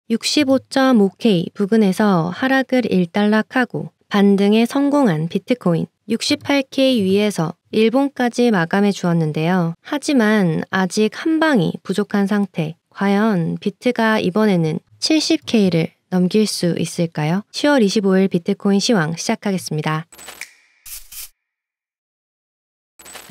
65.5K 부근에서 하락을 일단락하고 반등에 성공한 비트코인 68K 위에서 일봉까지 마감해 주었는데요. 하지만 아직 한 방이 부족한 상태. 과연 비트가 이번에는 70K를 넘길 수 있을까요? 10월 25일 비트코인 시황 시작하겠습니다.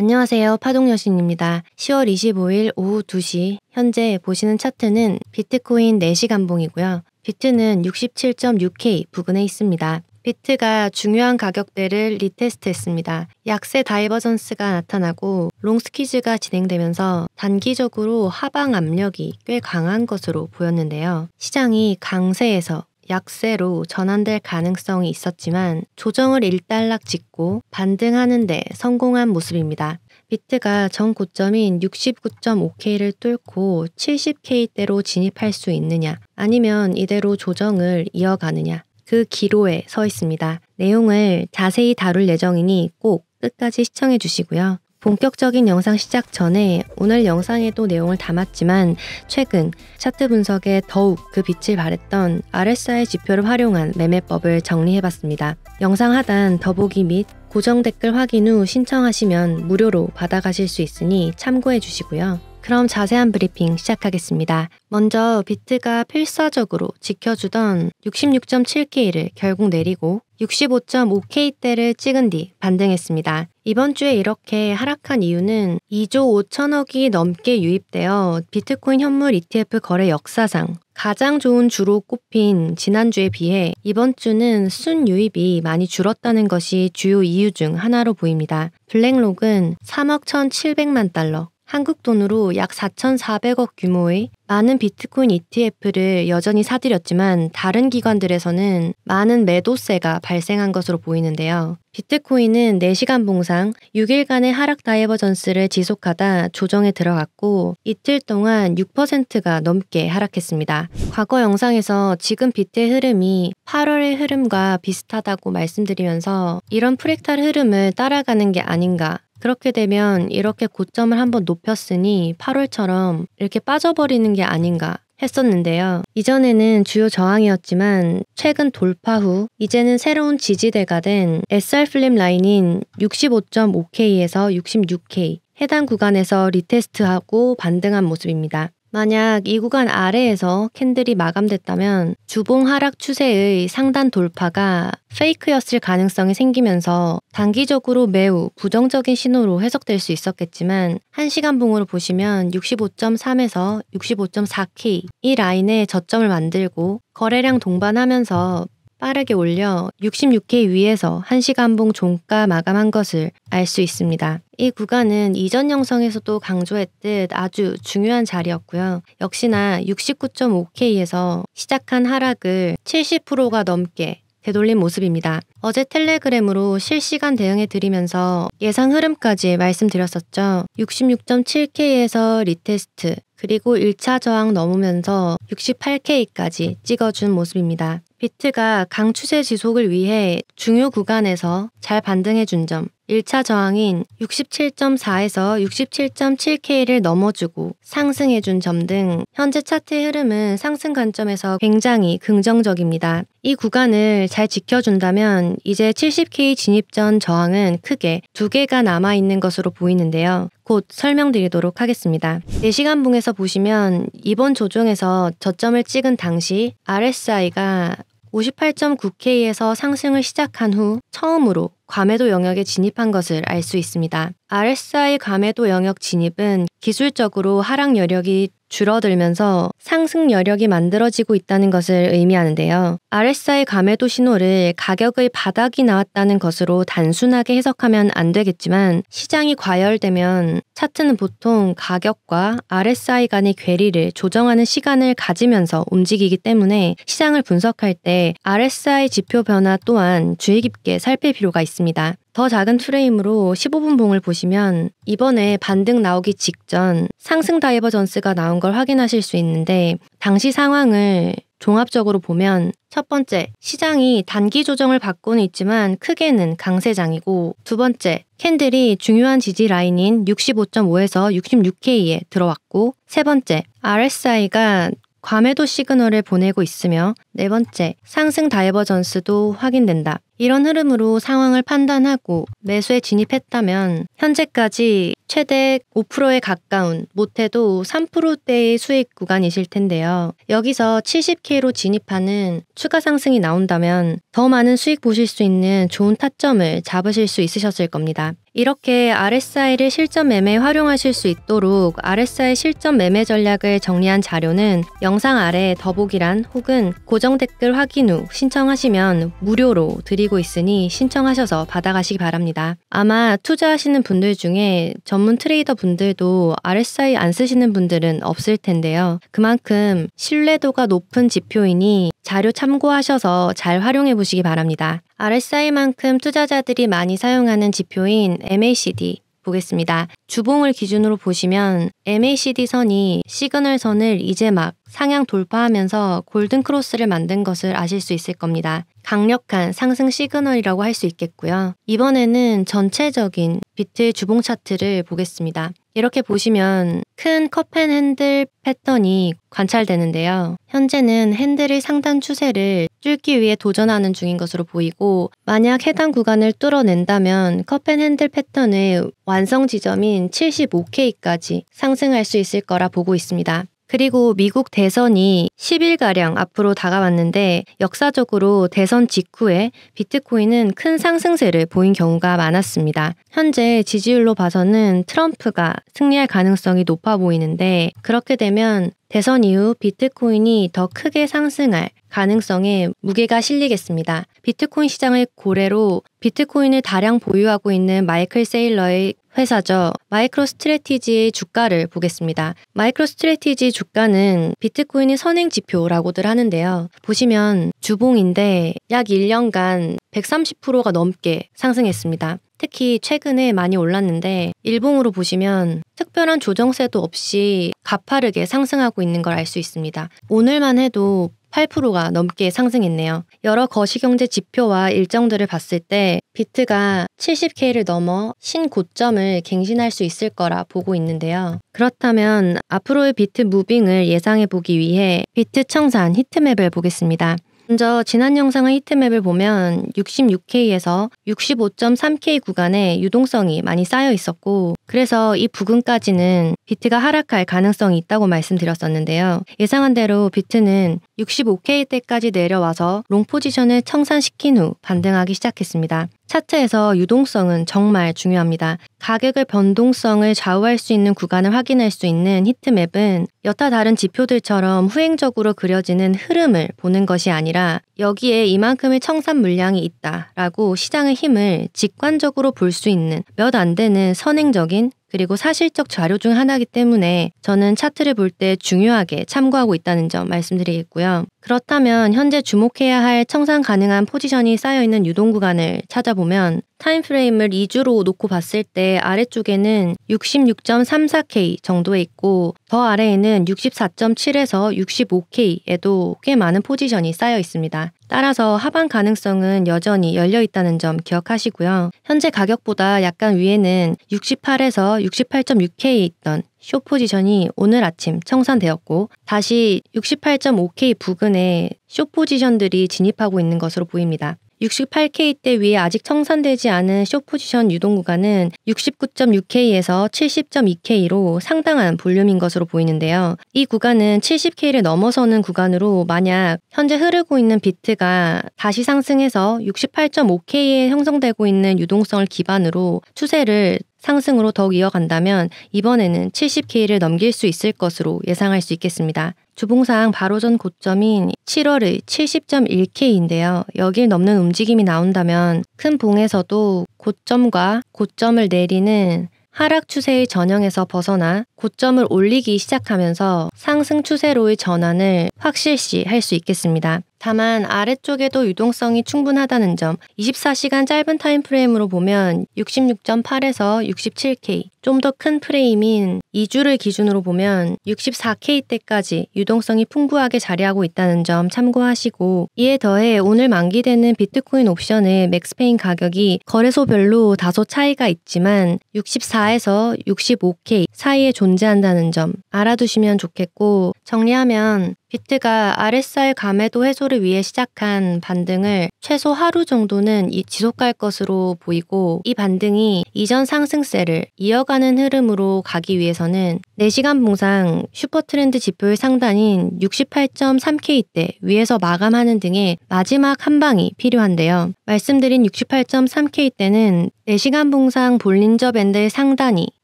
안녕하세요. 파동여신입니다. 10월 25일 오후 2시 현재 보시는 차트는 비트코인 4시간봉이고요. 비트는 67.6K 부근에 있습니다. 비트가 중요한 가격대를 리테스트했습니다. 약세 다이버전스가 나타나고 롱스퀴즈가 진행되면서 단기적으로 하방 압력이 꽤 강한 것으로 보였는데요. 시장이 강세에서 약세로 전환될 가능성이 있었지만 조정을 일단락 짓고 반등하는 데 성공한 모습입니다. 비트가 전 고점인 69.5K를 뚫고 70K대로 진입할 수 있느냐 아니면 이대로 조정을 이어가느냐 그 기로에 서 있습니다. 내용을 자세히 다룰 예정이니 꼭 끝까지 시청해 주시고요. 본격적인 영상 시작 전에 오늘 영상에도 내용을 담았지만 최근 차트 분석에 더욱 그 빛을 발했던 RSI 지표를 활용한 매매법을 정리해봤습니다. 영상 하단 더보기 및 고정 댓글 확인 후 신청하시면 무료로 받아가실 수 있으니 참고해 주시고요. 그럼 자세한 브리핑 시작하겠습니다. 먼저 비트가 필사적으로 지켜주던 66.7K를 결국 내리고 65.5K대를 찍은 뒤 반등했습니다. 이번 주에 이렇게 하락한 이유는 2조 5천억이 넘게 유입되어 비트코인 현물 ETF 거래 역사상 가장 좋은 주로 꼽힌 지난주에 비해 이번 주는 순유입이 많이 줄었다는 것이 주요 이유 중 하나로 보입니다. 블랙록은 3억 1,700만 달러, 한국 돈으로 약 4,400억 규모의 많은 비트코인 ETF를 여전히 사들였지만 다른 기관들에서는 많은 매도세가 발생한 것으로 보이는데요. 비트코인은 4시간 봉상 6일간의 하락 다이버전스를 지속하다 조정에 들어갔고 이틀 동안 6%가 넘게 하락했습니다. 과거 영상에서 지금 비트의 흐름이 8월의 흐름과 비슷하다고 말씀드리면서 이런 프랙탈 흐름을 따라가는 게 아닌가 그렇게 되면 이렇게 고점을 한번 높였으니 8월처럼 이렇게 빠져버리는 게 아닌가 했었는데요. 이전에는 주요 저항이었지만 최근 돌파 후 이제는 새로운 지지대가 된 SR 플립 라인인 65.5K에서 66K 해당 구간에서 리테스트하고 반등한 모습입니다. 만약 이 구간 아래에서 캔들이 마감됐다면 주봉 하락 추세의 상단 돌파가 페이크였을 가능성이 생기면서 단기적으로 매우 부정적인 신호로 해석될 수 있었겠지만 1시간봉으로 보시면 65.3에서 65.4K 이 라인에 저점을 만들고 거래량 동반하면서 빠르게 올려 66K 위에서 1시간봉 종가 마감한 것을 알 수 있습니다. 이 구간은 이전 영상에서도 강조했듯 아주 중요한 자리였고요. 역시나 69.5K에서 시작한 하락을 70%가 넘게 되돌린 모습입니다. 어제 텔레그램으로 실시간 대응해 드리면서 예상 흐름까지 말씀드렸었죠. 66.7K에서 리테스트 그리고 1차 저항 넘으면서 68K까지 찍어준 모습입니다. 비트가 강추세 지속을 위해 중요 구간에서 잘 반등해준 점 1차 저항인 67.4에서 67.7K를 넘어주고 상승해준 점 등 현재 차트의 흐름은 상승 관점에서 굉장히 긍정적입니다. 이 구간을 잘 지켜준다면 이제 70K 진입 전 저항은 크게 2개가 남아있는 것으로 보이는데요. 곧 설명드리도록 하겠습니다. 4시간봉에서 보시면 이번 조정에서 저점을 찍은 당시 RSI가 58.9K에서 상승을 시작한 후 처음으로 과매도 영역에 진입한 것을 알 수 있습니다. RSI 과매도 영역 진입은 기술적으로 하락 여력이 줄어들면서 상승 여력이 만들어지고 있다는 것을 의미하는데요. RSI 과매도 신호를 가격의 바닥이 나왔다는 것으로 단순하게 해석하면 안 되겠지만 시장이 과열되면 차트는 보통 가격과 RSI 간의 괴리를 조정하는 시간을 가지면서 움직이기 때문에 시장을 분석할 때 RSI 지표 변화 또한 주의 깊게 살필 필요가 있습니다. 더 작은 프레임으로 15분 봉을 보시면 이번에 반등 나오기 직전 상승 다이버전스가 나온 걸 확인하실 수 있는데 당시 상황을 종합적으로 보면 첫 번째, 시장이 단기 조정을 받고는 있지만 크게는 강세장이고 두 번째, 캔들이 중요한 지지 라인인 65.5에서 66K에 들어왔고 세 번째, RSI가 과매도 시그널을 보내고 있으며 네 번째, 상승 다이버전스도 확인된다. 이런 흐름으로 상황을 판단하고 매수에 진입했다면 현재까지 최대 5%에 가까운 못해도 3%대의 수익 구간이실 텐데요. 여기서 70K로 진입하는 추가 상승이 나온다면 더 많은 수익 보실 수 있는 좋은 타점을 잡으실 수 있으셨을 겁니다. 이렇게 RSI를 실전 매매에 활용하실 수 있도록 RSI 실전 매매 전략을 정리한 자료는 영상 아래 더보기란 혹은 고정 댓글 확인 후 신청하시면 무료로 드리고 있으니 신청하셔서 받아가시기 바랍니다. 아마 투자하시는 분들 중에 전문 트레이더 분들도 RSI 안 쓰시는 분들은 없을 텐데요. 그만큼 신뢰도가 높은 지표이니 자료 참고하셔서 잘 활용해 보시기 바랍니다. RSI만큼 투자자들이 많이 사용하는 지표인 MACD 보겠습니다. 주봉을 기준으로 보시면 MACD 선이 시그널 선을 이제 막 상향 돌파하면서 골든 크로스를 만든 것을 아실 수 있을 겁니다. 강력한 상승 시그널이라고 할 수 있겠고요. 이번에는 전체적인 비트 주봉 차트를 보겠습니다. 이렇게 보시면 큰 컵앤핸들 패턴이 관찰되는데요. 현재는 핸들의 상단 추세를 뚫기 위해 도전하는 중인 것으로 보이고 만약 해당 구간을 뚫어낸다면 컵앤핸들 패턴의 완성 지점인 75K까지 상승할 수 있을 거라 보고 있습니다. 그리고 미국 대선이 10일가량 앞으로 다가왔는데 역사적으로 대선 직후에 비트코인은 큰 상승세를 보인 경우가 많았습니다. 현재 지지율로 봐서는 트럼프가 승리할 가능성이 높아 보이는데 그렇게 되면 대선 이후 비트코인이 더 크게 상승할 가능성에 무게가 실리겠습니다. 비트코인 시장의 고래로 비트코인을 다량 보유하고 있는 마이클 세일러의 회사죠. 마이크로 스트래티지의 주가를 보겠습니다. 마이크로 스트래티지 주가는 비트코인의 선행 지표라고들 하는데요. 보시면 주봉인데 약 1년간 130%가 넘게 상승했습니다. 특히 최근에 많이 올랐는데 일봉으로 보시면 특별한 조정세도 없이 가파르게 상승하고 있는 걸 알 수 있습니다. 오늘만 해도 8%가 넘게 상승했네요. 여러 거시경제 지표와 일정들을 봤을 때 비트가 70K를 넘어 신고점을 갱신할 수 있을 거라 보고 있는데요. 그렇다면 앞으로의 비트 무빙을 예상해 보기 위해 비트 청산 히트맵을 보겠습니다. 먼저 지난 영상의 히트맵을 보면 66K에서 65.3K 구간에 유동성이 많이 쌓여 있었고 그래서 이 부근까지는 비트가 하락할 가능성이 있다고 말씀드렸었는데요. 예상한 대로 비트는 65K대까지 내려와서 롱 포지션을 청산시킨 후 반등하기 시작했습니다. 차트에서 유동성은 정말 중요합니다. 가격의 변동성을 좌우할 수 있는 구간을 확인할 수 있는 히트맵은 여타 다른 지표들처럼 후행적으로 그려지는 흐름을 보는 것이 아니라 여기에 이만큼의 청산 물량이 있다라고 시장의 힘을 직관적으로 볼 수 있는 몇 안 되는 선행적인 그리고 사실적 자료 중 하나이기 때문에 저는 차트를 볼 때 중요하게 참고하고 있다는 점 말씀드리겠고요. 그렇다면 현재 주목해야 할 청산 가능한 포지션이 쌓여있는 유동 구간을 찾아보면 타임프레임을 2주로 놓고 봤을 때 아래쪽에는 66.34K 정도에 있고 더 아래에는 64.7에서 65K에도 꽤 많은 포지션이 쌓여 있습니다. 따라서 하방 가능성은 여전히 열려 있다는 점 기억하시고요. 현재 가격보다 약간 위에는 68에서 68.6K에 있던 숏 포지션이 오늘 아침 청산되었고 다시 68.5K 부근에 숏 포지션들이 진입하고 있는 것으로 보입니다. 68K대 위에 아직 청산되지 않은 숏 포지션 유동 구간은 69.6K에서 70.2K로 상당한 볼륨인 것으로 보이는데요. 이 구간은 70K를 넘어서는 구간으로 만약 현재 흐르고 있는 비트가 다시 상승해서 68.5K에 형성되고 있는 유동성을 기반으로 추세를 상승으로 더욱 이어간다면 이번에는 70K를 넘길 수 있을 것으로 예상할 수 있겠습니다. 주봉상 바로 전 고점인 7월의 70.1K인데요. 여길 넘는 움직임이 나온다면 큰 봉에서도 고점과 고점을 내리는 하락 추세의 전형에서 벗어나 고점을 올리기 시작하면서 상승 추세로의 전환을 확실시 할 수 있겠습니다. 다만 아래쪽에도 유동성이 충분하다는 점, 24시간 짧은 타임프레임으로 보면 66.8에서 67K, 좀 더 큰 프레임인 2주를 기준으로 보면 64K대까지 유동성이 풍부하게 자리하고 있다는 점 참고하시고, 이에 더해 오늘 만기되는 비트코인 옵션의 맥스페인 가격이 거래소별로 다소 차이가 있지만 64에서 65K 사이에 존재한다는 점 알아두시면 좋겠고, 정리하면 비트가 RSI 감해도 해소를 위해 시작한 반등을 최소 하루 정도는 지속할 것으로 보이고, 이 반등이 이전 상승세를 이어가는 흐름으로 가기 위해서는 4시간 봉상 슈퍼트렌드 지표의 상단인 68.3K대 위에서 마감하는 등의 마지막 한 방이 필요한데요. 말씀드린 68.3K대는 4시간 봉상 볼린저 밴드의 상단이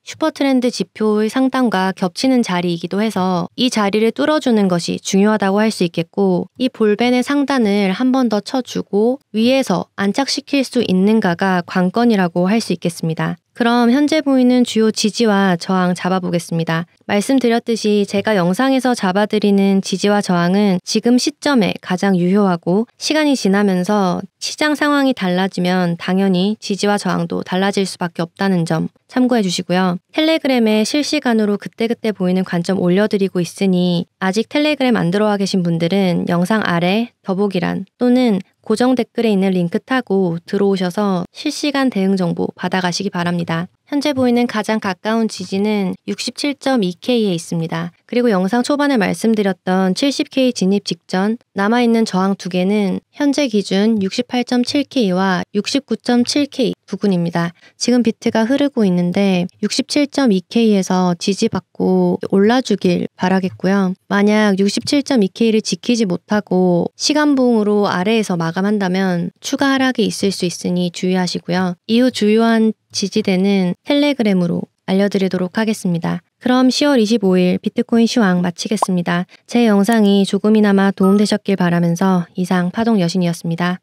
슈퍼트렌드 지표의 상단과 겹치는 자리이기도 해서 이 자리를 뚫어주는 것이 중요하다고 할 수 있겠고, 이 볼밴의 상단을 한 번 더 쳐주고 위에서 안착시킬 수 있는가가 관건이라고 할 수 있겠습니다. 그럼 현재 보이는 주요 지지와 저항 잡아보겠습니다. 말씀드렸듯이 제가 영상에서 잡아드리는 지지와 저항은 지금 시점에 가장 유효하고, 시간이 지나면서 시장 상황이 달라지면 당연히 지지와 저항도 달라질 수밖에 없다는 점 참고해 주시고요. 텔레그램에 실시간으로 그때그때 보이는 관점 올려드리고 있으니 아직 텔레그램 안 들어와 계신 분들은 영상 아래 더보기란 또는 고정 댓글에 있는 링크 타고 들어오셔서 실시간 대응 정보 받아가시기 바랍니다. 현재 보이는 가장 가까운 지지는 67.2K에 있습니다. 그리고 영상 초반에 말씀드렸던 70K 진입 직전 남아있는 저항 2개는 현재 기준 68.7K와 69.7K 부근입니다. 지금 비트가 흐르고 있는데 67.2K에서 지지받고 올라주길 바라겠고요. 만약 67.2K를 지키지 못하고 시간봉으로 아래에서 마감한다면 추가 하락이 있을 수 있으니 주의하시고요. 이후 주요한 지지대는 텔레그램으로 알려드리도록 하겠습니다. 그럼 10월 25일 비트코인 시황 마치겠습니다. 제 영상이 조금이나마 도움되셨길 바라면서 이상 파동 여신이었습니다.